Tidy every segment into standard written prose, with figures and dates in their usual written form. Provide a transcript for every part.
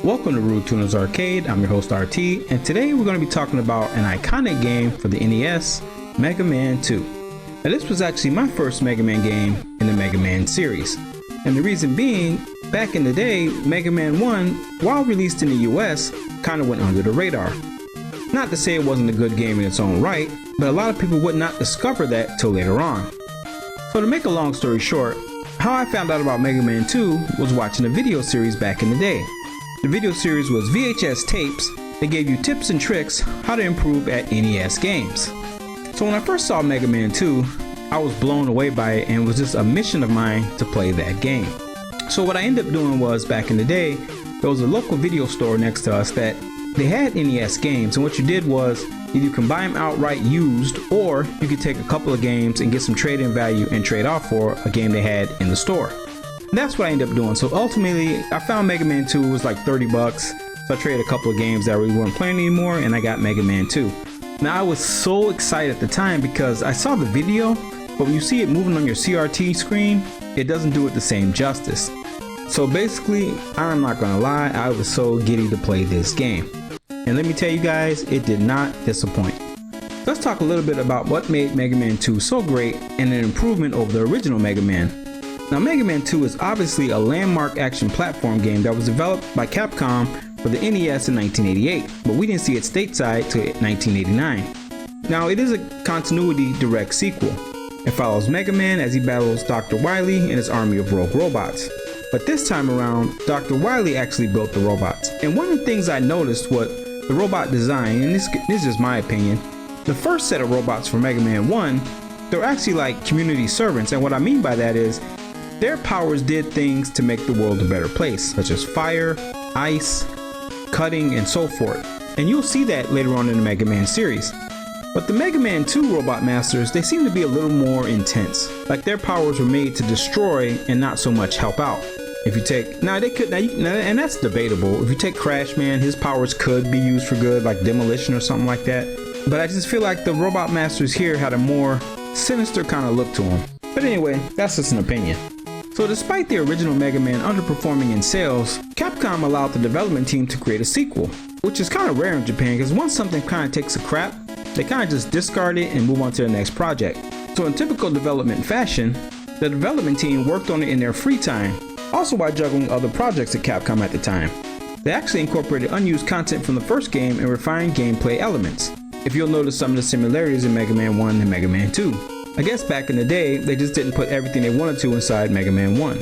Welcome to Rude Tuner's Arcade. I'm your host RT, and today we're going to be talking about an iconic game for the NES, Mega Man 2. Now this was actually my first Mega Man game in the Mega Man series. And the reason being, back in the day, Mega Man 1, while released in the US, kind of went under the radar. Not to say it wasn't a good game in its own right, but a lot of people would not discover that till later on. So to make a long story short, how I found out about Mega Man 2 was watching a video series back in the day. The video series was VHS tapes that gave you tips and tricks how to improve at NES games. So when I first saw Mega Man 2, I was blown away by it and it was just a mission of mine to play that game. So what I ended up doing was, back in the day, there was a local video store next to us that they had NES games, and what you did was either you can buy them outright used, or you could take a couple of games and get some trade-in value and trade off for a game they had in the store. And that's what I ended up doing. So ultimately, I found Mega Man 2 was like 30 bucks. So I traded a couple of games that we weren't playing anymore, and I got Mega Man 2. Now I was so excited at the time because I saw the video, but when you see it moving on your CRT screen, it doesn't do it the same justice. So basically, I'm not gonna lie, I was so giddy to play this game. And let me tell you guys, it did not disappoint. Let's talk a little bit about what made Mega Man 2 so great and an improvement over the original Mega Man. Now Mega Man 2 is obviously a landmark action platform game that was developed by Capcom for the NES in 1988, but we didn't see it stateside till 1989. Now it is a continuity direct sequel. It follows Mega Man as he battles Dr. Wily and his army of rogue robots. But this time around, Dr. Wily actually built the robots. And one of the things I noticed was the robot design, and this is just my opinion, the first set of robots for Mega Man 1, they're actually like community servants, and what I mean by that is their powers did things to make the world a better place, such as fire, ice, cutting, and so forth. And you'll see that later on in the Mega Man series. But the Mega Man 2 Robot Masters, they seem to be a little more intense. Like their powers were made to destroy and not so much help out. If you take, and that's debatable. If you take Crash Man, his powers could be used for good, like demolition or something like that. But I just feel like the Robot Masters here had a more sinister kind of look to them. But anyway, that's just an opinion. So despite the original Mega Man underperforming in sales, Capcom allowed the development team to create a sequel, which is kind of rare in Japan because once something kind of takes a crap, they kind of just discard it and move on to the next project. So in typical development fashion, the development team worked on it in their free time, also while juggling other projects at Capcom at the time. They actually incorporated unused content from the first game and refined gameplay elements. If you'll notice some of the similarities in Mega Man 1 and Mega Man 2. I guess back in the day, they just didn't put everything they wanted to inside Mega Man 1.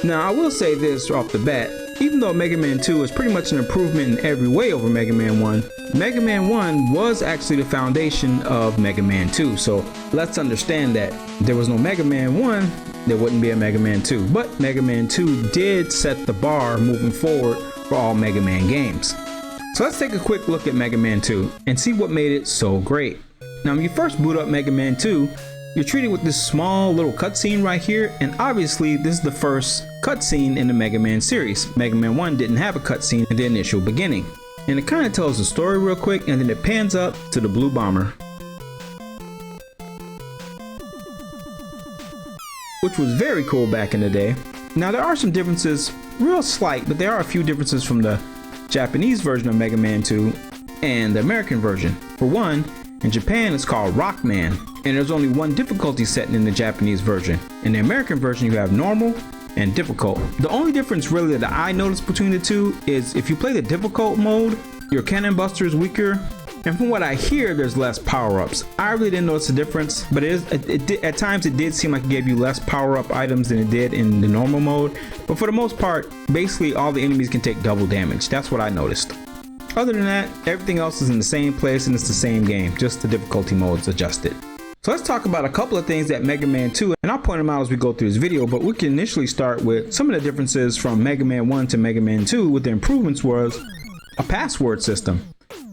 Now I will say this off the bat, even though Mega Man 2 is pretty much an improvement in every way over Mega Man 1, Mega Man 1 was actually the foundation of Mega Man 2, so let's understand that if there was no Mega Man 1, there wouldn't be a Mega Man 2, but Mega Man 2 did set the bar moving forward for all Mega Man games. So let's take a quick look at Mega Man 2 and see what made it so great. Now when you first boot up Mega Man 2, you're treated with this small little cutscene right here, and obviously this is the first cutscene in the Mega Man series. Mega Man 1 didn't have a cutscene in the initial beginning. And it kind of tells the story real quick, and then it pans up to the blue bomber, which was very cool back in the day. Now there are some differences, real slight, but there are a few differences from the Japanese version of Mega Man 2 and the American version. For one, in Japan it's called Rockman, and there's only one difficulty setting in the Japanese version. In the American version you have normal and difficult. The only difference really that I noticed between the two is if you play the difficult mode, your cannon buster is weaker, and from what I hear there's less power-ups. I really didn't notice the difference, but at times it did seem like it gave you less power-up items than it did in the normal mode, but for the most part basically all the enemies can take double damage. That's what I noticed. Other than that, everything else is in the same place and it's the same game, just the difficulty mode's adjusted. So let's talk about a couple of things that Mega Man 2, and I'll point them out as we go through this video, but we can initially start with some of the differences from Mega Man 1 to Mega Man 2 with the improvements was a password system.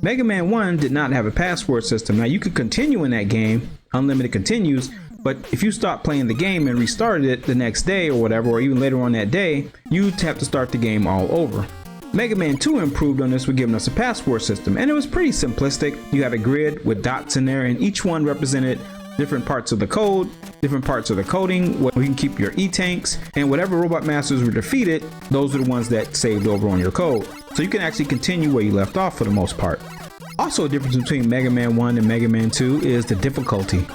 Mega Man 1 did not have a password system. Now you could continue in that game, unlimited continues, but if you stopped playing the game and restarted it the next day or whatever, or even later on that day, you'd have to start the game all over. Mega Man 2 improved on this with giving us a password system, and it was pretty simplistic. You had a grid with dots in there, and each one represented different parts of the code, different parts of the coding, where you can keep your E-tanks, and whatever Robot Masters were defeated, those are the ones that saved over on your code. so you can actually continue where you left off for the most part. Also, a difference between Mega Man 1 and Mega Man 2 is the difficulty.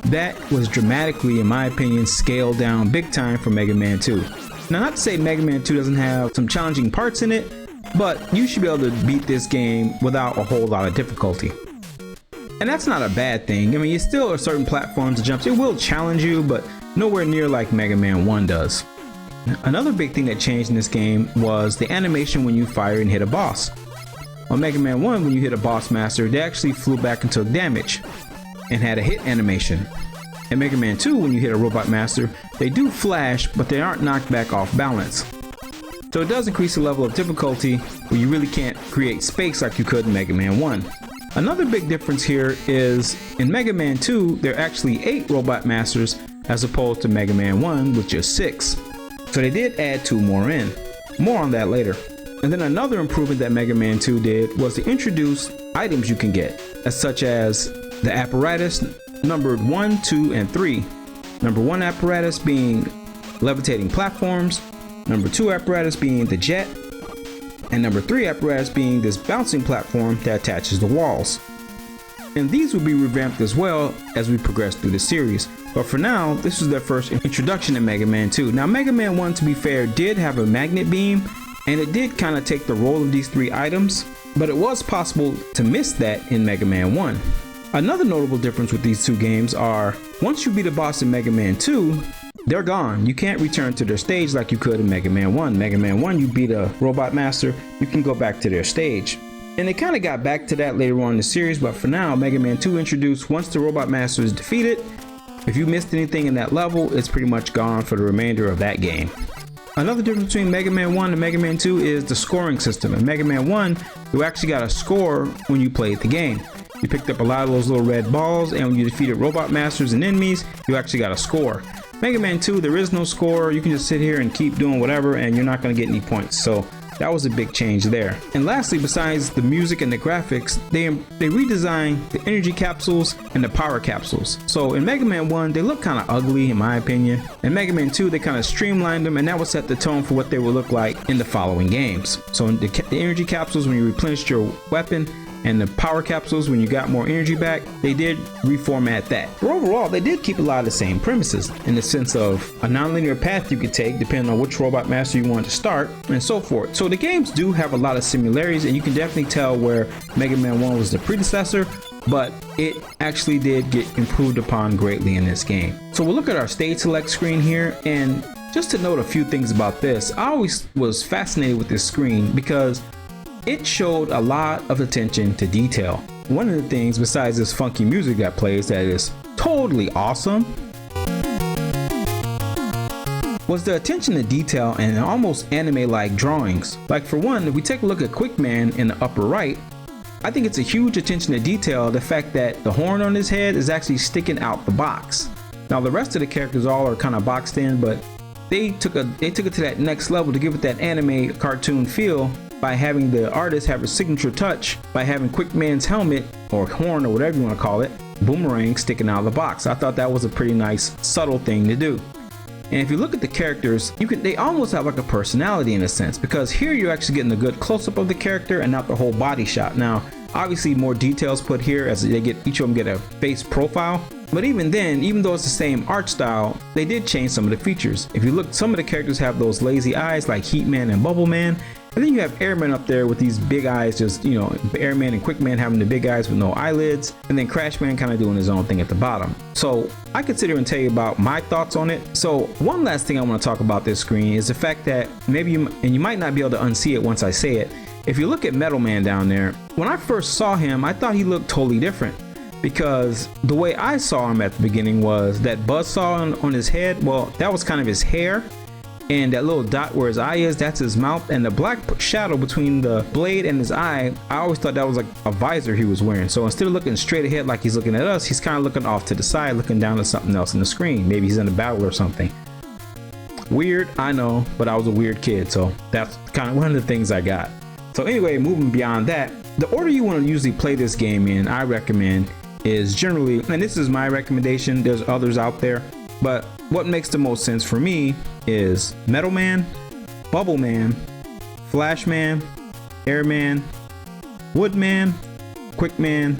That was dramatically, in my opinion, scaled down big time for Mega Man 2. Now, not to say Mega Man 2 doesn't have some challenging parts in it, but you should be able to beat this game without a whole lot of difficulty. And that's not a bad thing. I mean, you still are certain platforms and jumps. It will challenge you, but nowhere near like Mega Man 1 does. Another big thing that changed in this game was the animation when you fire and hit a boss. On Mega Man 1, when you hit a boss master, they actually flew back and took damage and had a hit animation. In Mega Man 2, when you hit a robot master, they do flash, but they aren't knocked back off balance. So it does increase the level of difficulty where you really can't create space like you could in Mega Man 1. Another big difference here is in Mega Man 2, there are actually 8 robot masters as opposed to Mega Man 1 with just 6. So they did add 2 more in. More on that later. And then another improvement that Mega Man 2 did was to introduce items you can get, as such as the apparatus numbered 1, 2, and 3. Number 1 apparatus being levitating platforms, number 2 apparatus being the jet, and number 3 apparatus being this bouncing platform that attaches the walls. And these will be revamped as well as we progress through the series. But for now, this was their first introduction in Mega Man 2. Now Mega Man 1, to be fair, did have a magnet beam, and it did kind of take the role of these 3 items, but it was possible to miss that in Mega Man 1. Another notable difference with these 2 games are, once you beat a boss in Mega Man 2, they're gone. You can't return to their stage like you could in Mega Man 1. Mega Man 1, you beat a robot master, you can go back to their stage. And they kind of got back to that later on in the series, but for now, Mega Man 2 introduced once the robot master is defeated, if you missed anything in that level, it's pretty much gone for the remainder of that game. Another difference between Mega Man 1 and Mega Man 2 is the scoring system. In Mega Man 1, you actually got a score when you played the game. You picked up a lot of those little red balls, and when you defeated robot masters and enemies, you actually got a score. Mega Man 2, there is no score. You can just sit here and keep doing whatever, and you're not going to get any points. So that was a big change there. And lastly, besides the music and the graphics, they redesigned the energy capsules and the power capsules. So in Mega Man 1, they look kind of ugly in my opinion. In Mega Man 2, they kind of streamlined them, and that would set the tone for what they would look like in the following games. So in the energy capsules, when you replenished your weapon, and the power capsules, when you got more energy back, they did reformat that. But overall, they did keep a lot of the same premises in the sense of a nonlinear path you could take depending on which robot master you want to start and so forth. So the games do have a lot of similarities, and you can definitely tell where Mega Man 1 was the predecessor, but it actually did get improved upon greatly in this game. So we'll look at our stage select screen here, and just to note a few things about this, I always was fascinated with this screen because it showed a lot of attention to detail. One of the things, besides this funky music that plays that is totally awesome, was the attention to detail and almost anime-like drawings. Like for one, if we take a look at Quickman in the upper right, I think it's a huge attention to detail, the fact that the horn on his head is actually sticking out the box. Now the rest of the characters all are kind of boxed in, but they took it to that next level to give it that anime cartoon feel by having the artist have a signature touch by having Quickman's helmet or horn or whatever you want to call it, boomerang, sticking out of the box. I thought that was a pretty nice subtle thing to do. And if you look at the characters, they almost have like a personality in a sense, because here you're actually getting a good close-up of the character and not the whole body shot. Now obviously more details put here as each of them get a face profile, but even then, even though it's the same art style, they did change some of the features. If you look, some of the characters have those lazy eyes like Heatman and Bubbleman. And then you have Airman up there with these big eyes, just, you know, Airman and Quickman having the big eyes with no eyelids, and then Crashman kind of doing his own thing at the bottom. So I could sit here and tell you about my thoughts on it. So one last thing I want to talk about this screen is the fact that maybe you might not be able to unsee it once I say it. If you look at Metal Man down there, when I first saw him, I thought he looked totally different, because the way I saw him at the beginning was that buzzsaw on his head. Well, that was kind of his hair. And that little dot where his eye is, that's his mouth, and the black shadow between the blade and his eye, I always thought that was like a visor he was wearing. So instead of looking straight ahead like he's looking at us, he's kind of looking off to the side, looking down at something else in the screen. Maybe he's in a battle or something. Weird, I know, but I was a weird kid, so that's kind of one of the things I got. So anyway, moving beyond that, the order you want to usually play this game in, I recommend, is generally, and this is my recommendation, there's others out there, but what makes the most sense for me is Metal Man, Bubble Man, Flash Man, Airman, Woodman, Quickman,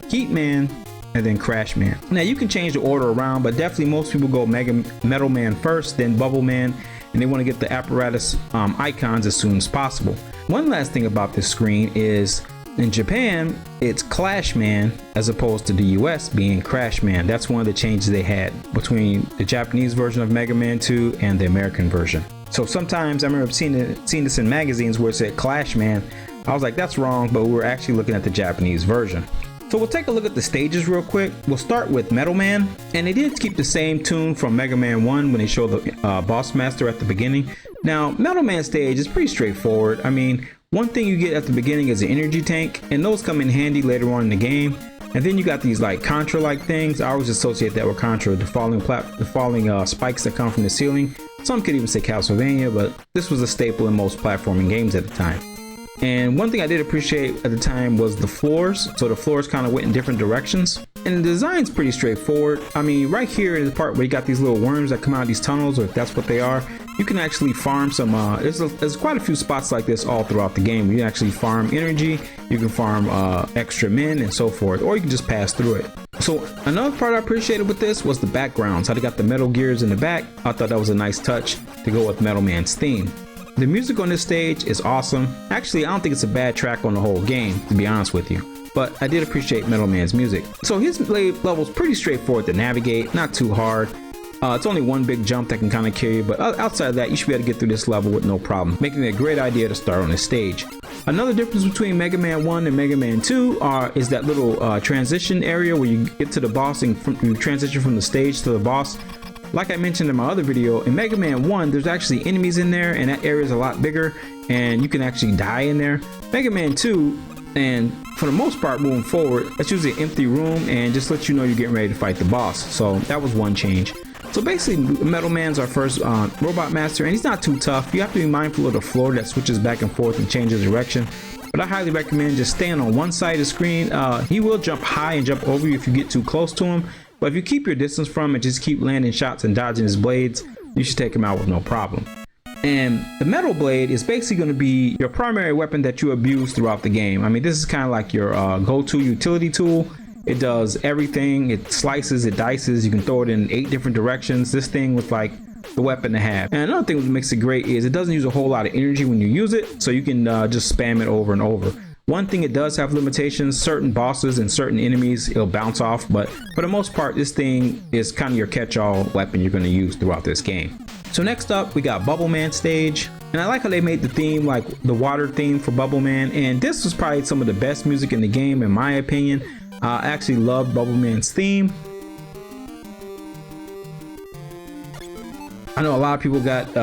Heatman, and then Crashman. Now you can change the order around, but definitely most people go Metal Man first, then Bubble Man, and they want to get the apparatus icons as soon as possible. One last thing about this screen is in Japan, it's Clash Man as opposed to the US being Crash Man. That's one of the changes they had between the Japanese version of Mega Man 2 and the American version. So sometimes I remember seeing this in magazines where it said Clash Man. I was like, that's wrong, but we were actually looking at the Japanese version. So we'll take a look at the stages real quick. We'll start with Metal Man, and they did keep the same tune from Mega Man 1 when they showed the Boss Master at the beginning. Now, Metal Man stage is pretty straightforward. I mean, one thing you get at the beginning is an energy tank, and those come in handy later on in the game. And then you got these like Contra-like things. I always associate that with Contra, the falling spikes that come from the ceiling. Some could even say Castlevania, but this was a staple in most platforming games at the time. And one thing I did appreciate at the time was the floors. So the floors kind of went in different directions. And the design's pretty straightforward. I mean, right here is the part where you got these little worms that come out of these tunnels, or if that's what they are. You can actually farm some, there's quite a few spots like this all throughout the game. You can actually farm energy, you can farm extra men and so forth, or you can just pass through it. So another part I appreciated with this was the backgrounds, how they got the metal gears in the back. I thought that was a nice touch to go with Metal Man's theme. The music on this stage is awesome. Actually, I don't think it's a bad track on the whole game, to be honest with you. But I did appreciate Metal Man's music. So his level's pretty straightforward to navigate, not too hard. It's only one big jump that can kind of carry you, but outside of that, you should be able to get through this level with no problem, making it a great idea to start on this stage. Another difference between Mega Man 1 and Mega Man 2 is that little transition area where you get to the boss and you transition from the stage to the boss. Like I mentioned in my other video, in Mega Man 1, there's actually enemies in there, and that area is a lot bigger, and you can actually die in there. Mega Man 2, and for the most part moving forward, that's usually an empty room and just lets you know you're getting ready to fight the boss. So that was one change. So basically, Metal Man's our first robot master, and he's not too tough. You have to be mindful of the floor that switches back and forth and changes direction. But I highly recommend just staying on one side of the screen. He will jump high and jump over you if you get too close to him. But if you keep your distance from him and just keep landing shots and dodging his blades, you should take him out with no problem. And the metal blade is basically going to be your primary weapon that you abuse throughout the game. I mean, this is kind of like your go-to utility tool. It does everything. It slices, it dices. You can throw it in 8 different directions. This thing was like the weapon to have. And another thing that makes it great is it doesn't use a whole lot of energy when you use it, so you can just spam it over and over. One thing it does have limitations, certain bosses and certain enemies it'll bounce off, but for the most part this thing is kind of your catch-all weapon you're going to use throughout this game. So next up we got Bubble Man stage, and I like how they made the theme like the water theme for Bubble Man, and this was probably some of the best music in the game in my opinion. I actually loved Bubble Man's theme. I know a lot of people got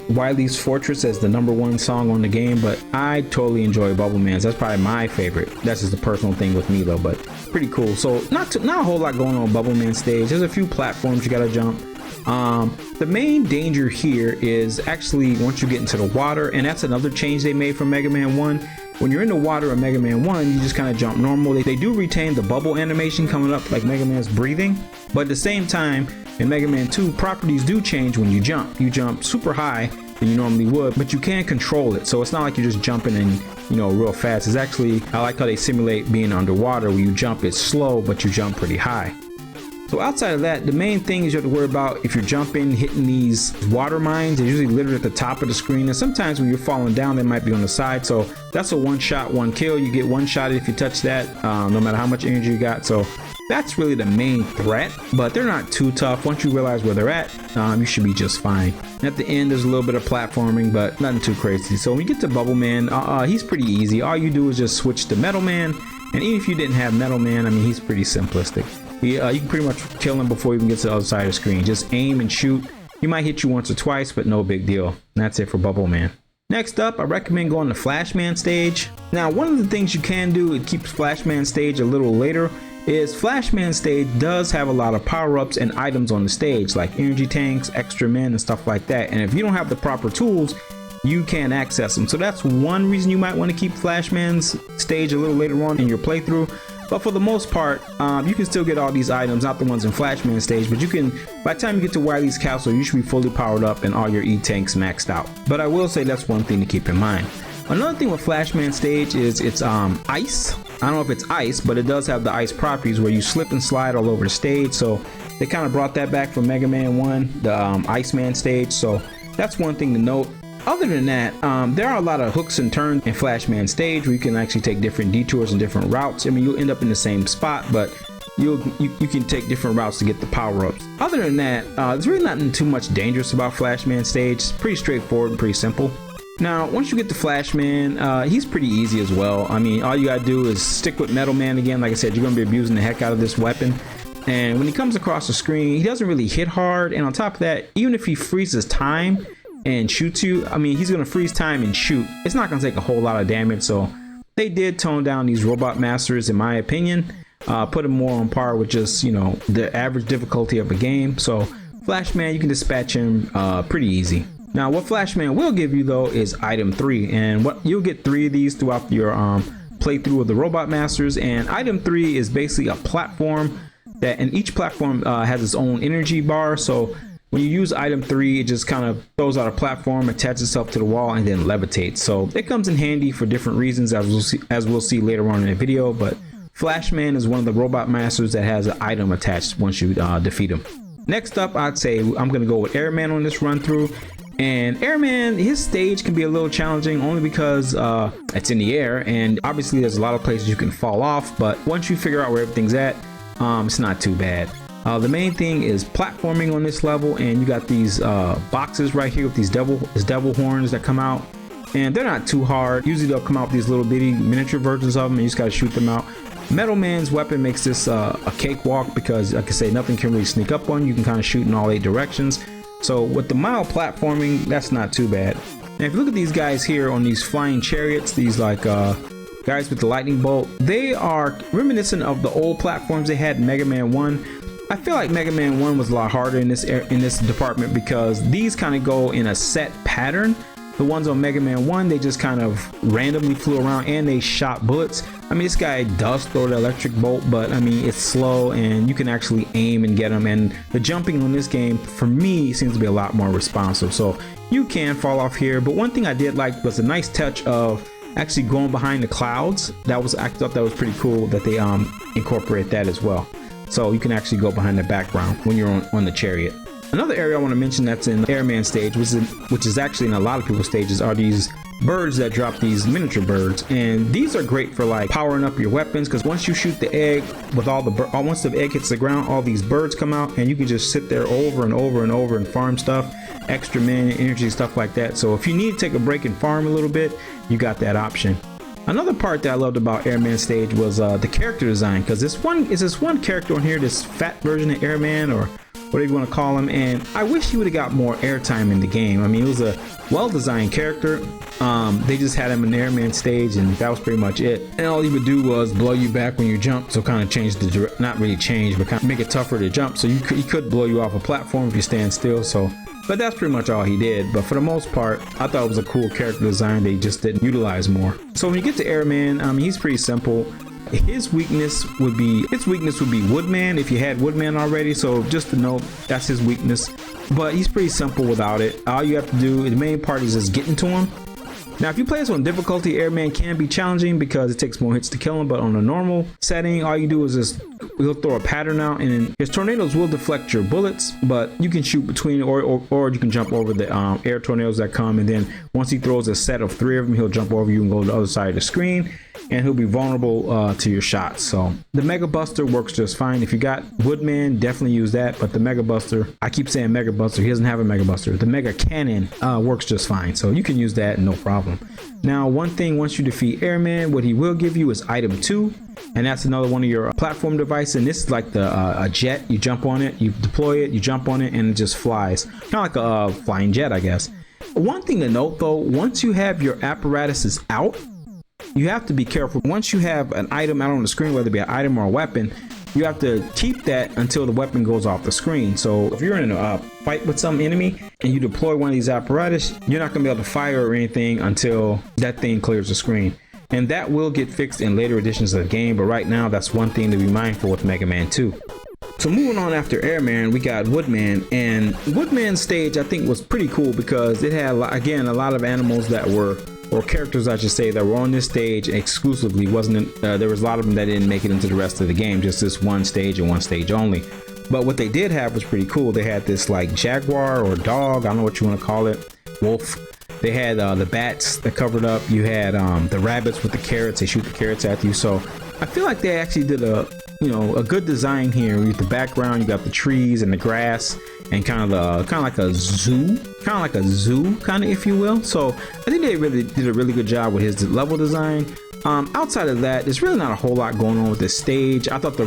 Wily's Fortress as the #1 song on the game, but I totally enjoy Bubble Man's. That's probably my favorite. That's just a personal thing with me though, but pretty cool. So not a whole lot going on Bubble Man stage. There's a few platforms you gotta jump. The main danger here is actually once you get into the water, and that's another change they made from Mega Man 1. When you're in the water in Mega Man 1, you just kind of jump normal. They do retain the bubble animation coming up like Mega Man's breathing, but at the same time in Mega Man 2, properties do change when you jump. You jump super high than you normally would, but you can control it. So it's not like you're just jumping and real fast. It's actually, I like how they simulate being underwater where you jump, it's slow, but you jump pretty high. So outside of that, the main thing is you have to worry about if you're jumping, hitting these water mines. They're usually littered at the top of the screen, and sometimes when you're falling down, they might be on the side. So that's a one shot, one kill. You get one shot if you touch that, no matter how much energy you got. So that's really the main threat, but they're not too tough. Once you realize where they're at, you should be just fine. At the end, there's a little bit of platforming, but nothing too crazy. So when you get to Bubble Man, he's pretty easy. All you do is just switch to Metal Man, and even if you didn't have Metal Man, I mean, he's pretty simplistic. You can pretty much kill him before you even get to the other side of the screen. Just aim and shoot. He might hit you once or twice, but no big deal. And that's it for Bubble Man. Next up, I recommend going to Flashman stage. Now, one of the things you can do, it keeps Flashman stage a little later, is Flashman stage does have a lot of power-ups and items on the stage, like energy tanks, extra men, and stuff like that. And if you don't have the proper tools, you can't access them. So that's one reason you might want to keep Flashman's stage a little later on in your playthrough. But for the most part, you can still get all these items, not the ones in Flashman stage, but you can, by the time you get to Wily's castle, you should be fully powered up and all your E-tanks maxed out. But I will say that's one thing to keep in mind. Another thing with Flashman Stage is it's ice. I don't know if it's ice, but it does have the ice properties where you slip and slide all over the stage. So they kind of brought that back from Mega Man 1, the Iceman stage. So that's one thing to note. Other than that, there are a lot of hooks and turns in Flashman Stage where you can actually take different detours and different routes. I mean, you'll end up in the same spot, but you can take different routes to get the power-ups. Other than that, there's really nothing too much dangerous about Flashman Stage. It's pretty straightforward and pretty simple. Now, once you get to Flashman, he's pretty easy as well. I mean, all you gotta do is stick with Metal Man again. Like I said, you're gonna be abusing the heck out of this weapon. And when he comes across the screen, he doesn't really hit hard. And on top of that, even if he freezes time and shoots you, I mean, he's gonna freeze time and shoot. It's not gonna take a whole lot of damage. So they did tone down these Robot Masters, in my opinion. Put them more on par with just, you know, the average difficulty of a game. So Flashman, you can dispatch him pretty easy. Now, what Flashman will give you though is item 3, and what you'll get 3 of these throughout your playthrough of the Robot Masters. And item 3 is basically a platform that, and each platform has its own energy bar. So when you use item 3, it just kind of throws out a platform, attaches itself to the wall, and then levitates. So it comes in handy for different reasons, as we'll see later on in the video. But Flashman is one of the Robot Masters that has an item attached once you defeat him. Next up, I'd say I'm going to go with Airman on this run through. And Airman, his stage can be a little challenging only because it's in the air, and obviously there's a lot of places you can fall off, but once you figure out where everything's at, it's not too bad. The main thing is platforming on this level, and you got these boxes right here with these devil horns that come out, and they're not too hard. Usually they'll come out with these little bitty miniature versions of them, and you just gotta shoot them out. Metal Man's weapon makes this a cakewalk because, like I say, nothing can really sneak up on you. You can kind of shoot in all 8 directions. So with the mild platforming, that's not too bad. Now if you look at these guys here on these flying chariots, these like guys with the lightning bolt, they are reminiscent of the old platforms they had in Mega Man 1. I feel like Mega Man 1 was a lot harder in this department because these kind of go in a set pattern. The ones on Mega Man 1, they just kind of randomly flew around and they shot bullets. I mean, this guy does throw the electric bolt, but I mean, it's slow and you can actually aim and get him. And the jumping on this game, for me, seems to be a lot more responsive. So you can fall off here. But one thing I did like was a nice touch of actually going behind the clouds. I thought that was pretty cool that they incorporate that as well. So you can actually go behind the background when you're on the chariot. Another area I want to mention that's in the Airman stage, which is actually in a lot of people's stages, are these birds that drop these miniature birds. And these are great for like powering up your weapons, because once you shoot the egg with once the egg hits the ground, all these birds come out and you can just sit there over and over and over and farm stuff, extra mana, energy, stuff like that. So if you need to take a break and farm a little bit, you got that option. Another part that I loved about Airman stage was the character design, because this one character on here, this fat version of Airman, or whatever you want to call him, and I wish he would have got more airtime in the game. I mean, it was a well-designed character. They just had him in the Airman stage, and that was pretty much it. And all he would do was blow you back when you jump, so kind of change the not really change, but kind of make it tougher to jump. So he could blow you off a platform if you stand still. But that's pretty much all he did. But for the most part, I thought it was a cool character design they just didn't utilize more. So when you get to Airman, I mean, he's pretty simple. His weakness would be Woodman if you had Woodman already. So just to note, that's his weakness. But he's pretty simple without it. All you have to do, the main part is just getting to him. Now, if you play this on difficulty, Airman can be challenging because it takes more hits to kill him, but on a normal setting, all you do is just, he'll throw a pattern out, and his tornadoes will deflect your bullets, but you can shoot between, or you can jump over the air tornadoes that come, and then once he throws a set of 3 of them, he'll jump over you and go to the other side of the screen, and he'll be vulnerable to your shots. So the Mega Buster works just fine. If you got Woodman, definitely use that, but the Mega Buster, I keep saying Mega Buster, he doesn't have a Mega Buster. The Mega Cannon works just fine, so you can use that, no problem. Now, one thing, once you defeat Airman, what he will give you is item 2, and that's another one of your platform devices. And this is like a jet. You jump on it, you deploy it, you jump on it, and it just flies, kind of like a flying jet, I guess. One thing to note though, once you have your apparatuses out, you have to be careful. Once you have an item out on the screen, whether it be an item or a weapon, you have to keep that until the weapon goes off the screen. So if you're in a fight with some enemy and you deploy one of these apparatus, you're not going to be able to fire or anything until that thing clears the screen. And that will get fixed in later editions of the game, but right now that's one thing to be mindful with Mega Man 2. So moving on after Airman, we got Woodman, and Woodman's stage I think was pretty cool because it had, again, a lot of animals that were or characters I should say, that were on this stage exclusively. There was a lot of them that didn't make it into the rest of the game, just this one stage and one stage only. But what they did have was pretty cool. They had this like jaguar or dog, I don't know what you want to call it, wolf. They had the bats that covered up. You had the rabbits with the carrots. They shoot the carrots at you. So I feel like they actually did a good design here. With the background, you got the trees and the grass, and kind of like a zoo, if you will. So I think they really did a really good job with his level design. Outside of that, there's really not a whole lot going on with this stage. I thought the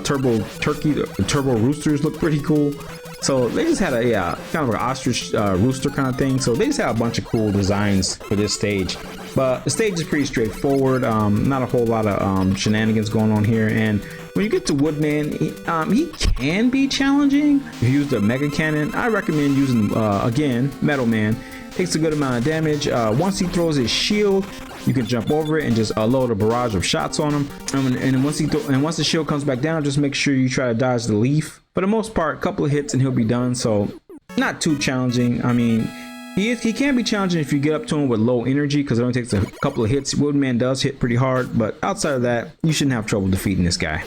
turbo turkey, the turbo roosters looked pretty cool. So they just had a kind of an ostrich rooster kind of thing. So they just had a bunch of cool designs for this stage. But the stage is pretty straightforward. Not a whole lot of shenanigans going on here. And when you get to Woodman, he can be challenging. If you use the Mega Cannon, I recommend using again Metal Man. Takes a good amount of damage. Once he throws his shield, you can jump over it and just load a barrage of shots on him. And once the shield comes back down, just make sure you try to dodge the leaf. For the most part, a couple of hits and he'll be done. So not too challenging. I mean, he can be challenging if you get up to him with low energy, because it only takes a couple of hits. Woodman does hit pretty hard, but outside of that, you shouldn't have trouble defeating this guy.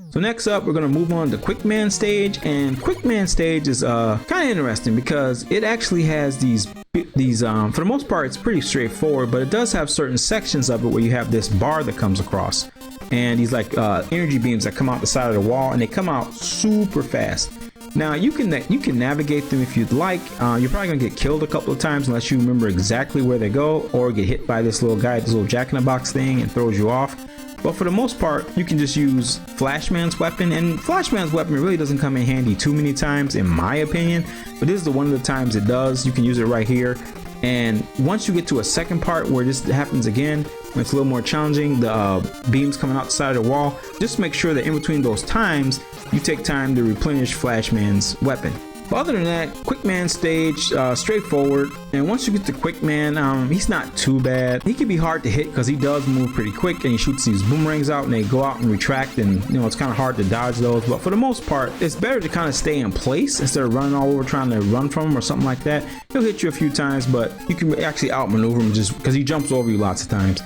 So next up, we're going to move on to Quick Man Stage, and Quick Man Stage is kind of interesting because it actually has these for the most part, it's pretty straightforward, but it does have certain sections of it where you have this bar that comes across, and these like energy beams that come out the side of the wall, and they come out super fast. Now you can navigate them if you'd like. You're probably gonna get killed a couple of times unless you remember exactly where they go, or get hit by this little guy, this little jack-in-the-box thing, and throws you off. But for the most part, you can just use Flashman's weapon, and Flashman's weapon really doesn't come in handy too many times in my opinion, but this is one of the times it does. You can use it right here, and once you get to a second part where this happens again, when it's a little more challenging, the beams coming out the side of the wall, just make sure that in between those times, you take time to replenish Flashman's weapon. But other than that, Quick Man Stage, straightforward. And once you get to Quick Man, he's not too bad. He can be hard to hit because he does move pretty quick, and he shoots these boomerangs out and they go out and retract, and it's kind of hard to dodge those. But for the most part, it's better to kind of stay in place instead of running all over trying to run from him or something like that. He'll hit you a few times, but you can actually outmaneuver him just because he jumps over you lots of times.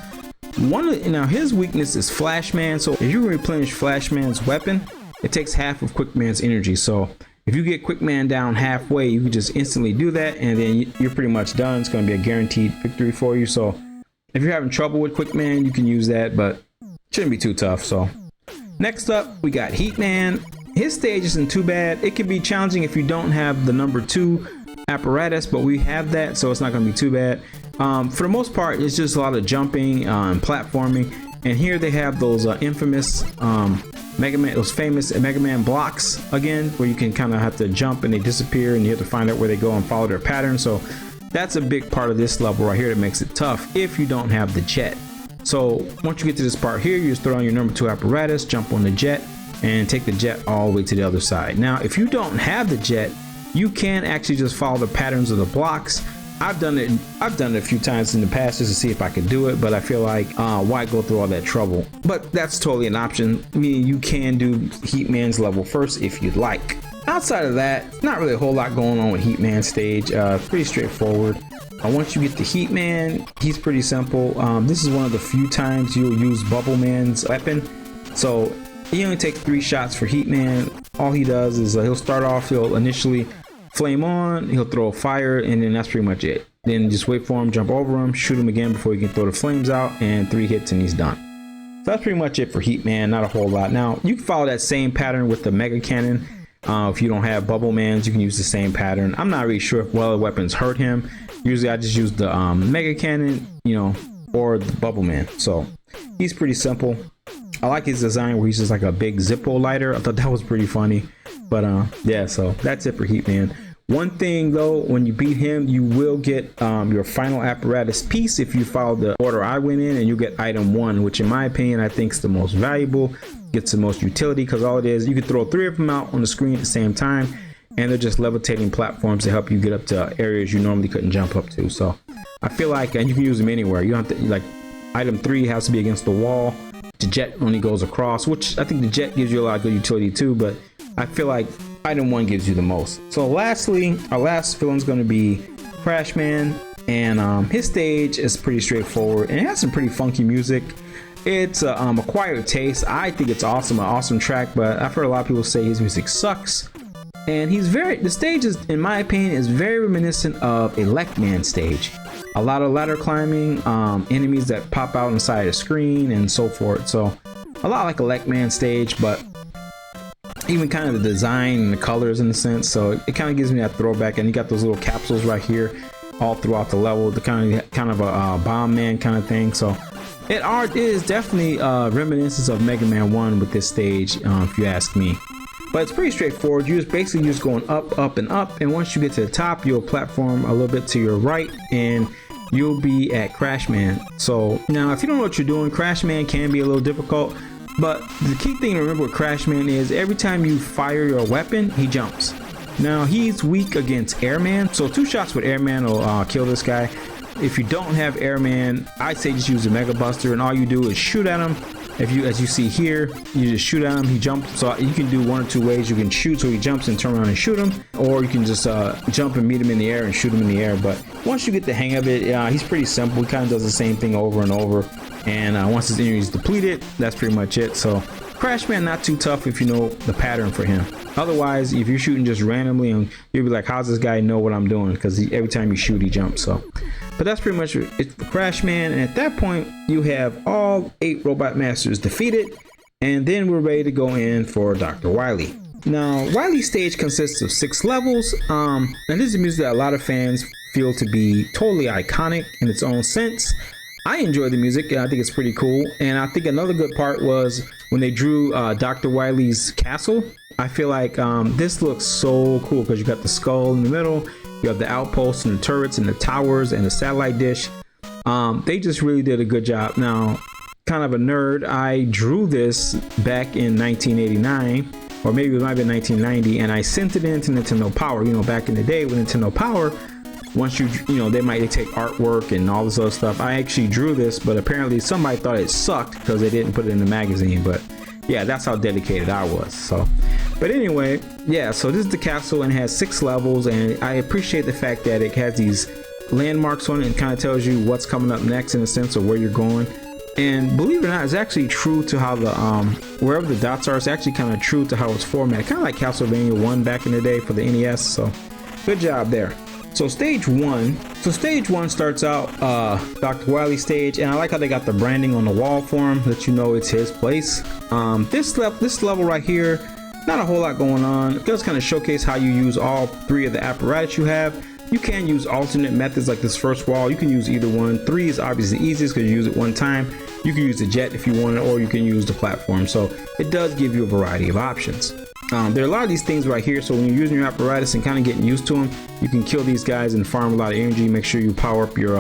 Now his weakness is Flashman, so if you replenish Flashman's weapon, it takes half of Quick Man's energy. So if you get Quick Man down halfway, you can just instantly do that, and then you're pretty much done. It's going to be a guaranteed victory for you. So if you're having trouble with Quick Man, you can use that, but it shouldn't be too tough. So next up, we got Heat Man. His stage isn't too bad. It can be challenging if you don't have the number 2 apparatus, but we have that, so it's not going to be too bad. For the most part, it's just a lot of jumping and platforming. And here they have those infamous those famous Mega Man blocks again, where you can kind of have to jump and they disappear, and you have to find out where they go and follow their pattern. So that's a big part of this level right here that makes it tough if you don't have the jet. So once you get to this part here, you just throw on your number 2 apparatus, jump on the jet, and take the jet all the way to the other side. Now, if you don't have the jet, you can actually just follow the patterns of the blocks. I've done it a few times in the past just to see if I could do it, but I feel like why go through all that trouble? But that's totally an option. Meaning you can do Heat Man's level first if you'd like. Outside of that, not really a whole lot going on with Heat Man Stage. Pretty straightforward. Once you get to Heat Man, he's pretty simple. This is one of the few times you'll use Bubble Man's weapon. So he only takes 3 shots for Heat Man. All he does is he'll start off, he'll initially flame on, he'll throw a fire, and then that's pretty much it. Then just wait for him, jump over him, shoot him again before you can throw the flames out, and 3 hits and he's done. So that's pretty much it for Heat Man, not a whole lot. Now you can follow that same pattern with the Mega Cannon. If you don't have Bubble Mans, you can use the same pattern. I'm not really sure if other weapons hurt him. Usually I just use the Mega Cannon, or the Bubble Man. So he's pretty simple. I like his design where he's just like a big Zippo lighter. I thought that was pretty funny. But yeah, so that's it for Heat Man. One thing though, when you beat him, you will get your final apparatus piece if you follow the order I went in, and you get item 1, which in my opinion I think is the most valuable, gets the most utility, because all it is, you can throw 3 of them out on the screen at the same time, and they're just levitating platforms to help you get up to areas you normally couldn't jump up to. So I feel like, and you can use them anywhere. You don't have to, like, item 3 has to be against the wall. The jet only goes across, which I think the jet gives you a lot of good utility too, but I feel like item 1 gives you the most. So lastly, our last villain is going to be Crash Man. and his stage is pretty straightforward and it has some pretty funky music. It's Acquired Taste. I think it's awesome, an awesome track, but I've heard a lot of people say his music sucks. And the stage is, in my opinion, is very reminiscent of a Leckman stage. A lot of ladder climbing, enemies that pop out inside the screen and so forth. So a lot like a Leckman stage, but even kind of the design and the colors in a sense. So it kind of gives me that throwback. And you got those little capsules right here all throughout the level, the kind of a bomb man kind of thing. So it is definitely reminiscence of Mega Man 1 with this stage, if you ask me. But it's pretty straightforward. You're basically just going up, up, and up. And once you get to the top, you'll platform a little bit to your right and you'll be at Crash Man. So now if you don't know what you're doing, Crash Man can be a little difficult. But the key thing to remember with Crash Man is every time you fire your weapon, he jumps. Now he's weak against Airman. So 2 shots with Airman will kill this guy. If you don't have Airman, I'd say just use a Mega Buster and all you do is shoot at him. As you see here, you just shoot at him, he jumps. So you can do one or two ways. You can shoot so he jumps and turn around and shoot him, or you can just jump and meet him in the air and shoot him in the air. But once you get the hang of it, he's pretty simple. He kind of does the same thing over and over. And once his energy is depleted, that's pretty much it. So Crash Man not too tough if you know the pattern for him. Otherwise, if you're shooting just randomly, and you'll be like, how's this guy know what I'm doing? Because every time you shoot, he jumps. So but that's pretty much it for Crash Man. And at that point, you have all 8 Robot Masters defeated. And then we're ready to go in for Dr. Wily. Now, Wily Stage consists of 6 levels. And this is music that a lot of fans feel to be totally iconic in its own sense. I enjoy the music and I think it's pretty cool. And I think another good part was when they drew Dr. Wily's castle. I feel like this looks so cool because you got the skull in the middle. You have the outposts and the turrets and the towers and the satellite dish. They just really did a good job. Now, kind of a nerd, I drew this back in 1989, or maybe it might have been 1990, and I sent it in to Nintendo Power. You know, back in the day with Nintendo Power, once they take artwork and all this other stuff. I actually drew this, but apparently somebody thought it sucked because they didn't put it in the magazine. But yeah, that's how dedicated I was. So, but anyway, yeah, so this is the castle and it has 6 levels, and I appreciate the fact that it has these landmarks on it and kind of tells you what's coming up next in a sense of where you're going. And believe it or not, it's actually true to how the wherever the dots are, it's actually kind of true to how it's formatted, kind of like Castlevania 1 back in the day for the NES. So good job there. So stage 1 starts out Dr. Wily stage, and I like how they got the branding on the wall for him, let you know it's his place. This level right here, not a whole lot going on. It does kind of showcase how you use all 3 of the apparatus you have. You can use alternate methods like this first wall. You can use either one. 3 is obviously the easiest because you use it one time. You can use the jet if you want it, or you can use the platform. So it does give you a variety of options. There are a lot of these things right here, so when you're using your apparatus and kind of getting used to them, you can kill these guys and farm a lot of energy. Make sure you power up your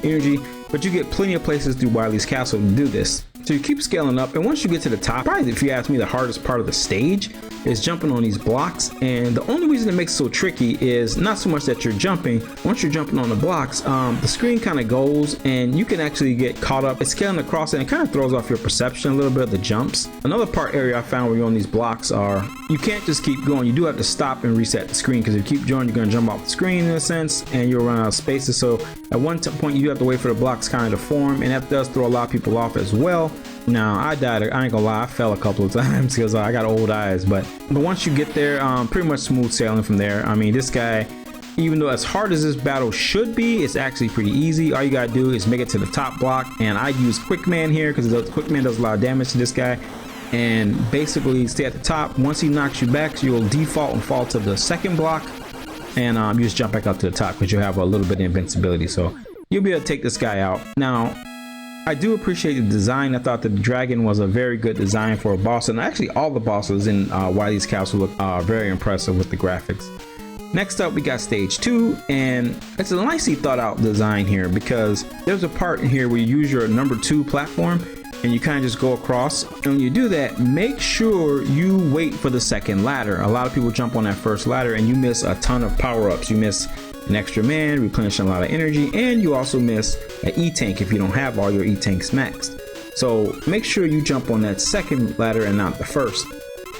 energy, but you get plenty of places through Wily's castle to do this. So you keep scaling up, and once you get to the top, probably if you ask me, the hardest part of the stage is jumping on these blocks. And the only reason it makes it so tricky is not so much that you're jumping. Once you're jumping on the blocks, the screen kind of goes and you can actually get caught up. It's scaling across and it kind of throws off your perception a little bit of the jumps. Another area I found where you're on these blocks are, you can't just keep going. You do have to stop and reset the screen, because if you keep going, you're going to jump off the screen in a sense and you'll run out of spaces. So at one point you have to wait for the blocks kind of to form, and that does throw a lot of people off as well. Now I died, I ain't gonna lie, I fell a couple of times because I got old eyes, but once you get there, pretty much smooth sailing from there. I mean, this guy, even though as hard as this battle should be, it's actually pretty easy. All you gotta do is make it to the top block, and I use Quick Man here because the Quick Man does a lot of damage to this guy, and basically stay at the top. Once he knocks you back, you'll default and fall to the second block, and you just jump back up to the top because you'll have a little bit of invincibility, so you'll be able to take this guy out. Now, I do appreciate the design. I thought the dragon was a very good design for a boss, and actually all the bosses in Wily's Castle look very impressive with the graphics. Next up, we got stage 2, and it's a nicely thought out design here because there's a part in here where you use your number 2 platform and you kind of just go across. And when you do that, make sure you wait for the second ladder. A lot of people jump on that first ladder and you miss a ton of power-ups. You miss an extra man, replenishing a lot of energy, and you also miss an E-tank if you don't have all your E-tanks maxed. So make sure you jump on that second ladder and not the first.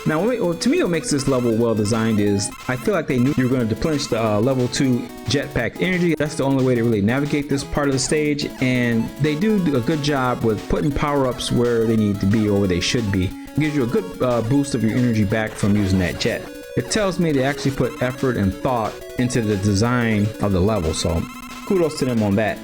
Now, to me, what makes this level well designed is I feel like they knew you were going to deplenish the level 2 jetpack energy. That's the only way to really navigate this part of the stage, and they do a good job with putting power-ups where they need to be or where they should be. It gives you a good boost of your energy back from using that jet. It tells me they actually put effort and thought into the design of the level, so kudos to them on that.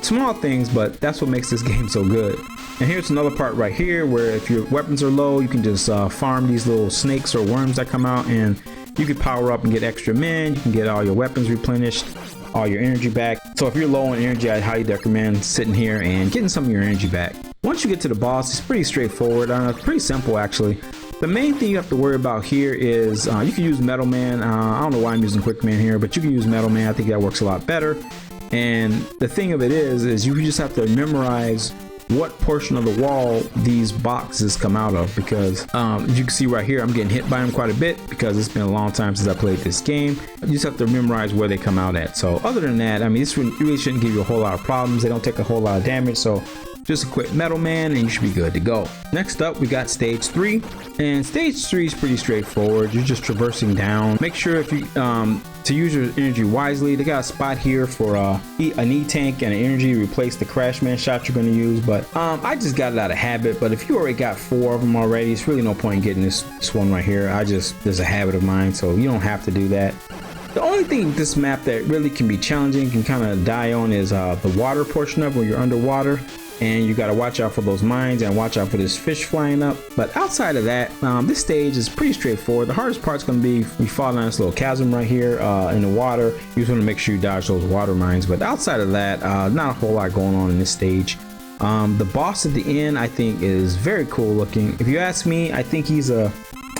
Small things, but that's what makes this game so good. And here's another part right here where if your weapons are low, you can just farm these little snakes or worms that come out, and you can power up and get extra men. You can get all your weapons replenished, all your energy back. So if you're low on energy, I highly recommend sitting here and getting some of your energy back. Once you get to the boss, it's pretty straightforward. It's pretty simple actually. The main thing you have to worry about here is you can use Metal Man. I don't know why I'm using Quick Man here, but you can use Metal Man. I think that works a lot better. And the thing of it is you just have to memorize what portion of the wall these boxes come out of, because as you can see right here, I'm getting hit by them quite a bit because it's been a long time since I played this game. You just have to memorize where they come out at. So other than that, I mean, this really shouldn't give you a whole lot of problems. They don't take a whole lot of damage, so just equip Metal Man and you should be good to go. Next up, we got stage 3, and stage 3 is pretty straightforward. You're just traversing down. Make sure if you to use your energy wisely. They got a spot here for an E-tank and an energy to replace the Crash Man shot you're going to use, but I just got it out of habit. But if you already got 4 of them already, it's really no point in getting this one right here. There's a habit of mine, so you don't have to do that. The only thing with this map that really can be challenging, can kind of die on, is the water portion of it, where you're underwater. And you got to watch out for those mines and watch out for this fish flying up. But outside of that, this stage is pretty straightforward. The hardest part's going to be we fall down this little chasm right here in the water. You just want to make sure you dodge those water mines. But outside of that, not a whole lot going on in this stage. The boss at the end, I think, is very cool looking. If you ask me, I think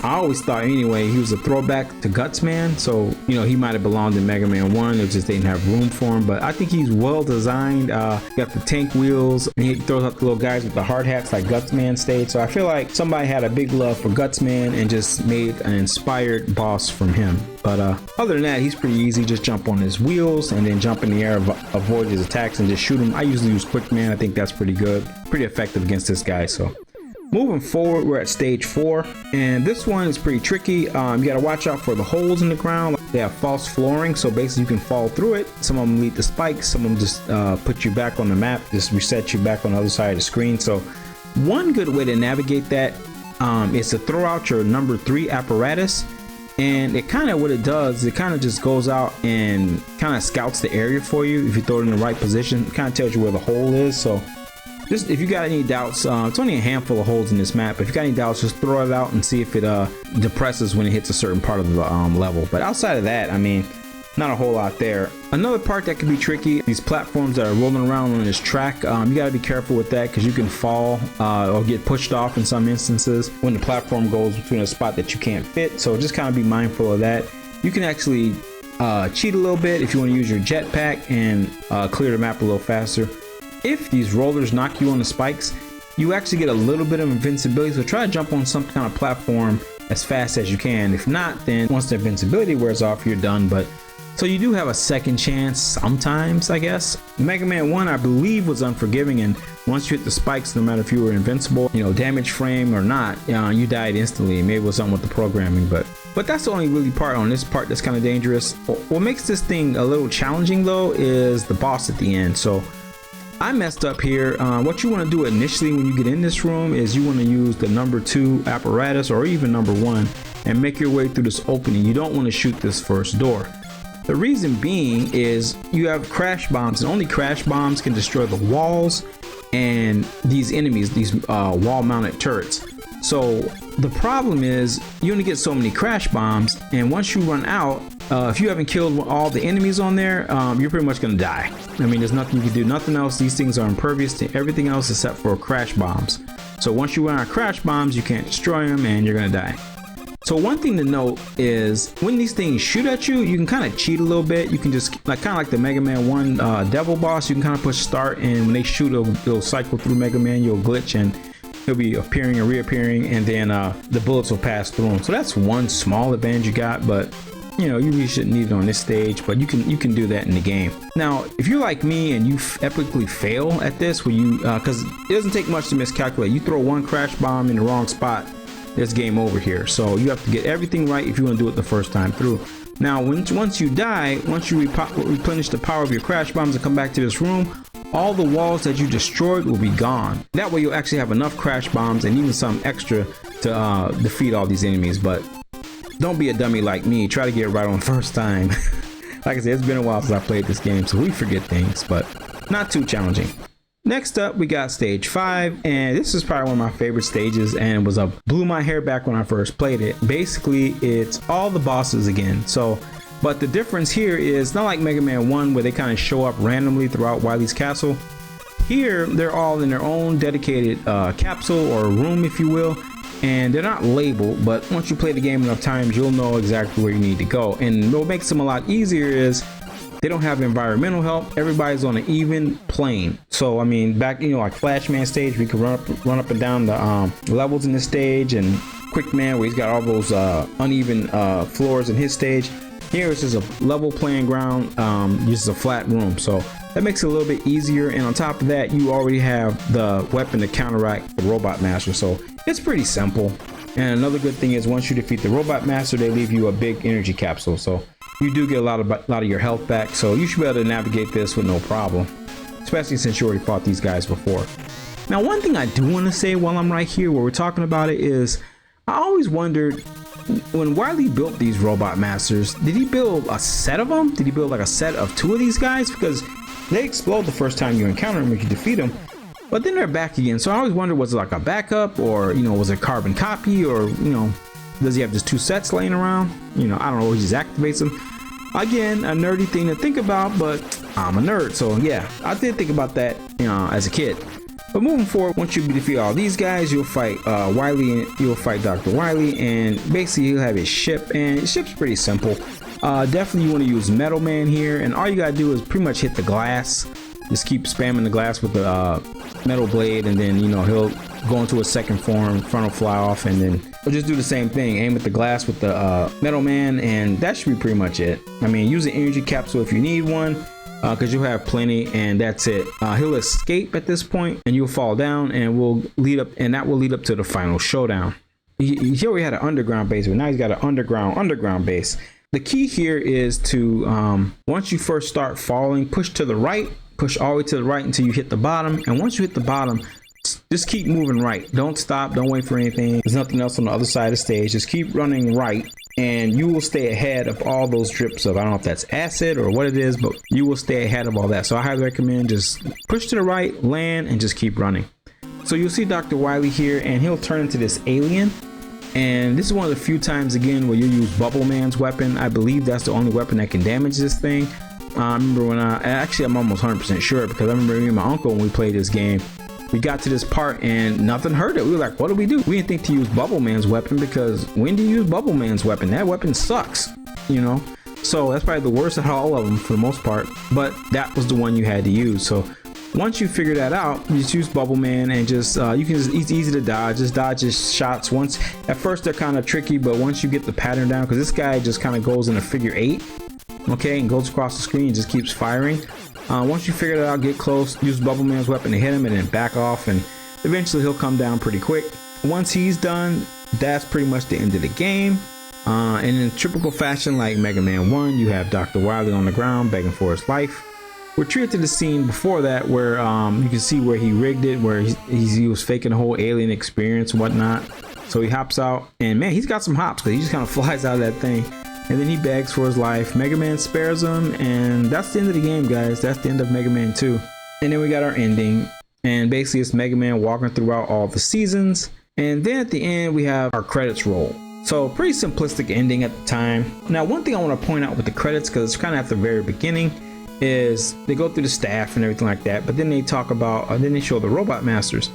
I always thought anyway, he was a throwback to Guts Man. So, you know, he might have belonged in Mega Man 1. It just didn't have room for him. But I think he's well designed. Got the tank wheels. And he throws out the little guys with the hard hats like Guts Man stayed. So I feel like somebody had a big love for Guts Man and just made an inspired boss from him. But other than that, he's pretty easy. Just jump on his wheels and then jump in the air, avoid his attacks and just shoot him. I usually use Quick Man. I think that's pretty good. Pretty effective against this guy. So moving forward, we're at stage 4, and this one is pretty tricky. You got to watch out for the holes in the ground. They have false flooring, so basically you can fall through it. Some of them lead to spikes, some of them just put you back on the map, just reset you back on the other side of the screen. So one good way to navigate that is to throw out your number 3 apparatus. And it kind of, what it does, it kind of just goes out and kind of scouts the area for you. If you throw it in the right position, it kind of tells you where the hole is. So just if you got any doubts, it's only a handful of holes in this map. If you got any doubts, just throw it out and see if it depresses when it hits a certain part of the level. But outside of that, I mean, not a whole lot there. Another part that can be tricky, these platforms that are rolling around on this track, you got to be careful with that because you can fall or get pushed off in some instances when the platform goes between a spot that you can't fit. So just kind of be mindful of that. You can actually cheat a little bit if you want to use your jetpack and clear the map a little faster. If these rollers knock you on the spikes, you actually get a little bit of invincibility, so try to jump on some kind of platform as fast as you can. If not, then once the invincibility wears off, you're done. But so you do have a second chance sometimes, I guess. Mega Man 1, I believe, was unforgiving, and once you hit the spikes, no matter if you were invincible, you know, damage frame or not, you died instantly. Maybe it was something with the programming, but that's the only really part on this part that's kind of dangerous. What makes this thing a little challenging though is the boss at the end. So I messed up here. What you want to do initially when you get in this room is you want to use the number 2 apparatus or even number 1 and make your way through this opening. You don't want to shoot this first door. The reason being is you have crash bombs, and only crash bombs can destroy the walls and these enemies, these wall mounted turrets. So the problem is you only get so many crash bombs, and once you run out, if you haven't killed all the enemies on there, you're pretty much gonna die. I mean, there's nothing you can do, nothing else. These things are impervious to everything else except for crash bombs. So once you run out of crash bombs, you can't destroy them and you're gonna die. So one thing to note is when these things shoot at you, you can kind of cheat a little bit. You can just kind of like the Mega Man 1 Devil Boss, you can kind of push start, and when they shoot, it'll cycle through Mega Man, you'll glitch and he'll be appearing and reappearing, and then the bullets will pass through him. So that's one small advantage you got, but you know, you really shouldn't need it on this stage, but you can do that in the game. Now, if you're like me and you epically fail at this, where you because it doesn't take much to miscalculate. You throw one crash bomb in the wrong spot, it's game over here. So you have to get everything right if you want to do it the first time through. Now once you die, once you replenish the power of your crash bombs and come back to this room, all the walls that you destroyed will be gone. That way you'll actually have enough crash bombs and even some extra to defeat all these enemies. But don't be a dummy like me, try to get it right on the first time. Like I said, it's been a while since I played this game, so we forget things, but not too challenging. Next up, we got stage 5, and this is probably one of my favorite stages, and blew my hair back when I first played it. Basically, it's all the bosses again. But the difference here is not like Mega Man 1 where they kind of show up randomly throughout Wily's castle. Here, they're all in their own dedicated capsule or room, if you will, and they're not labeled, but once you play the game enough times, you'll know exactly where you need to go. And what makes them a lot easier is they don't have environmental help. Everybody's on an even plane. So I mean, back, you know, like Flashman stage, we can run up and down the levels in this stage, and Quick Man, where he's got all those uneven floors in his stage. Here it's just a level playing ground, just a flat room. So that makes it a little bit easier. And on top of that, you already have the weapon to counteract the Robot Master. So it's pretty simple. And another good thing is once you defeat the Robot Master, they leave you a big energy capsule. So you do get a lot of your health back. So you should be able to navigate this with no problem, especially since you already fought these guys before. Now, one thing I do want to say while I'm right here, where we're talking about it, is I always wondered, when Wily built these Robot Masters, did he build a set of them? Did he build like a set of 2 of these guys? Because they explode the first time you encounter them if you defeat them, but then they're back again. So I always wondered, was it like a backup, or, you know, was it a carbon copy, or, you know, does he have just 2 sets laying around? You know, I don't know, he just activates them. Again, a nerdy thing to think about, but I'm a nerd, so yeah, I did think about that, you know, as a kid. But moving forward, once you defeat all these guys, you'll fight Wily, and you'll fight Dr. Wily, and basically he'll have his ship, and his ship's pretty simple. Definitely you want to use Metal Man here, and all you gotta do is pretty much hit the glass. Just keep spamming the glass with the metal blade, and then, you know, he'll go into a second form, front will fly off, and then we'll just do the same thing. Aim at the glass with the Metal Man, and that should be pretty much it. I mean, use an energy capsule if you need one, because you'll have plenty, and that's it. He'll escape at this point, and you'll fall down, and that will lead up to the final showdown. He already had an underground base, but now he's got an underground base. The key here is to once you first start falling, push to the right, push all the way to the right until you hit the bottom, and once you hit the bottom, just keep moving right. Don't stop, don't wait for anything. There's nothing else on the other side of the stage. Just keep running right, and you will stay ahead of all those drips of, I don't know if that's acid or what it is, but you will stay ahead of all that. So I highly recommend just push to the right, land, and just keep running. So you'll see Dr. Wily here, and he'll turn into this alien. And this is one of the few times again where you use Bubble Man's weapon. I believe that's the only weapon that can damage this thing. I remember when I'm almost 100% sure, because I remember me and my uncle, when we played this game, we got to this part and nothing hurt it. We were like, what do we do? We didn't think to use Bubble Man's weapon, because when do you use Bubble Man's weapon? That weapon sucks, you know? So that's probably the worst of all of them for the most part, but that was the one you had to use. So once you figure that out, you just use Bubble Man, and just it's easy to dodge. Just dodge his shots. Once at first they're kind of tricky, but once you get the pattern down, because this guy just kind of goes in a figure 8, okay, and goes across the screen and just keeps firing. Once you figure that out, get close, use Bubble Man's weapon to hit him, and then back off, and eventually he'll come down pretty quick. Once he's done, that's pretty much the end of the game. And in typical fashion, like Mega Man 1, you have Dr. Wily on the ground begging for his life. We're treated to the scene before that where you can see where he rigged it, where he was faking the whole alien experience and whatnot. So he hops out, and man, he's got some hops, because he just kind of flies out of that thing, and then he begs for his life. Mega Man spares him, and that's the end of the game, guys. That's the end of Mega Man 2. And then we got our ending, and basically it's Mega Man walking throughout all the seasons, and then at the end we have our credits roll. So pretty simplistic ending at the time. Now, one thing I want to point out with the credits, because it's kind of at the very beginning, is they go through the staff and everything like that, but then they talk about then they show the Robot Masters,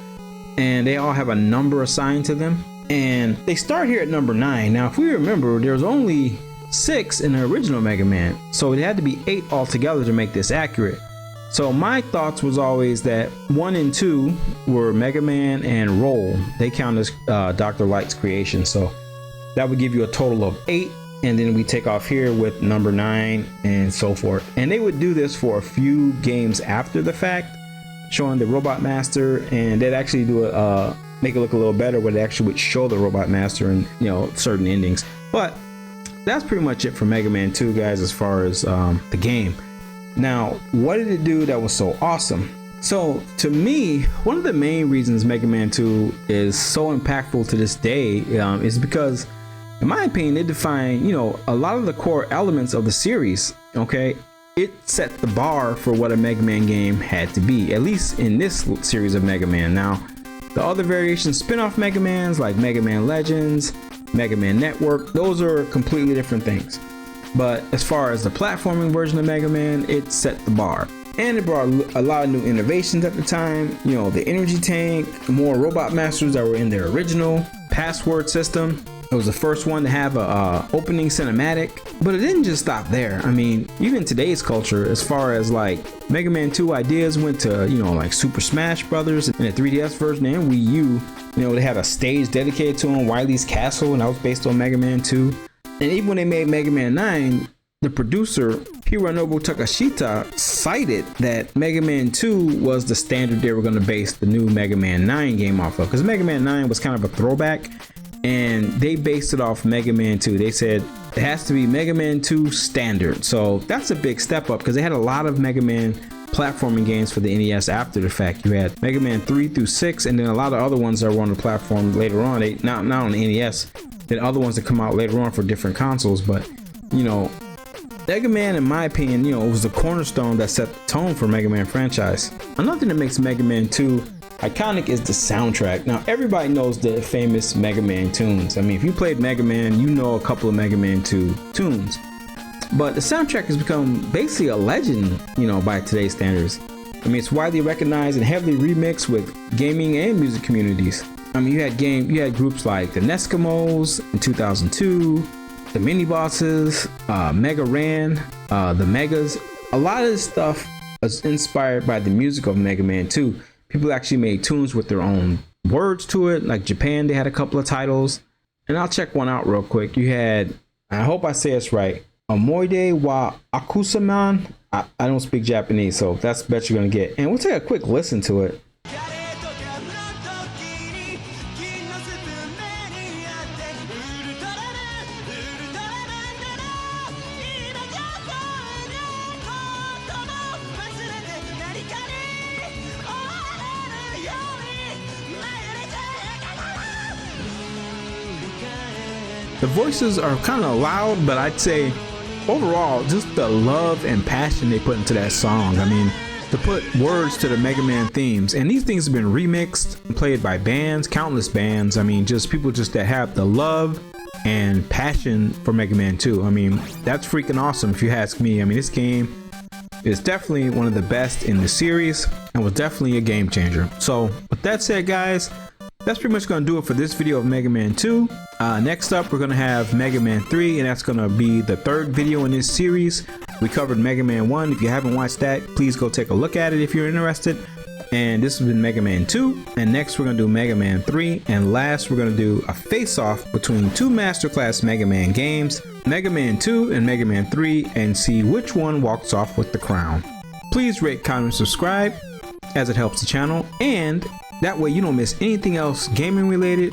and they all have a number assigned to them, and they start here at number 9. Now, if we remember, there's only 6 in the original Mega Man, so it had to be 8 altogether to make this accurate. So my thoughts was always that 1 and 2 were Mega Man and Roll. They count as Dr. Light's creation, so that would give you a total of 8. And then we take off here with number 9 and so forth. And they would do this for a few games after the fact, showing the Robot Master, and they'd actually do a make it look a little better where they actually would show the Robot Master and, you know, certain endings. But that's pretty much it for Mega Man 2, guys, as far as the game. Now, what did it do that was so awesome? So to me, one of the main reasons Mega Man 2 is so impactful to this day is because, in my opinion, it defined, you know, a lot of the core elements of the series. Okay, it set the bar for what a Mega Man game had to be, at least in this series of Mega Man. Now, the other variation spin-off Mega Mans like Mega Man Legends, Mega Man Network, those are completely different things. But as far as the platforming version of Mega Man, it set the bar. And it brought a lot of new innovations at the time. You know, the energy tank, more Robot Masters that were in their original password system. It was the first one to have a opening cinematic, but it didn't just stop there. I mean, even today's culture, as far as like Mega Man 2 ideas went to, you know, like Super Smash Brothers and the 3DS version and Wii U. You know, they had a stage dedicated to him, Wily's Castle, and that was based on Mega Man 2. And even when they made Mega Man 9, the producer Hironobu Takashita cited that Mega Man 2 was the standard they were going to base the new Mega Man 9 game off of, because Mega Man 9 was kind of a throwback, and they based it off Mega Man 2. They said it has to be Mega Man 2 standard. So that's a big step up, because they had a lot of Mega Man platforming games for the NES after the fact. You had Mega Man 3 through 6, and then a lot of other ones that were on the platform later on. They not on the NES, then other ones that come out later on for different consoles. But you know, Mega Man, in my opinion, you know, was the cornerstone that set the tone for Mega Man franchise. Another thing that makes Mega Man 2 iconic is the soundtrack. Now, everybody knows the famous Mega Man tunes. I mean, if you played Mega Man, you know a couple of Mega Man 2 tunes. But the soundtrack has become basically a legend, you know, by today's standards. I mean, it's widely recognized and heavily remixed with gaming and music communities. I mean, you had groups like the Neskimos in 2002, the Mini Bosses, Mega Ran, the Megas. A lot of this stuff was inspired by the music of Mega Man 2. People actually made tunes with their own words to it. Like Japan, they had a couple of titles. And I'll check one out real quick. You had, I hope I say it's right, Omoide wa Akusaman. I don't speak Japanese, so that's the best you're going to get. And we'll take a quick listen to it. The voices are kind of loud, but I'd say overall, just the love and passion they put into that song. I mean, to put words to the Mega Man themes, and these things have been remixed and played by bands, countless bands. I mean, just people just that have the love and passion for Mega Man 2. I mean, that's freaking awesome if you ask me. I mean, this game is definitely one of the best in the series and was definitely a game changer. So with that said, guys, that's pretty much going to do it for this video of Mega Man 2. Next up, we're going to have Mega Man 3, and that's going to be the third video in this series. We covered Mega Man 1. If you haven't watched that, please go take a look at it if you're interested. And this has been Mega Man 2. And next, we're going to do Mega Man 3. And last, we're going to do a face-off between two masterclass Mega Man games, Mega Man 2 and Mega Man 3, and see which one walks off with the crown. Please rate, comment, and subscribe, as it helps the channel, and that way you don't miss anything else gaming related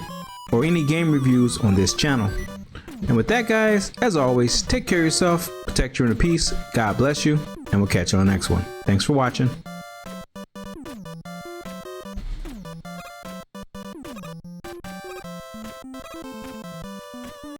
or any game reviews on this channel. And with that, guys, as always, take care of yourself, protect your inner peace, God bless you, and we'll catch you on the next one. Thanks for watching.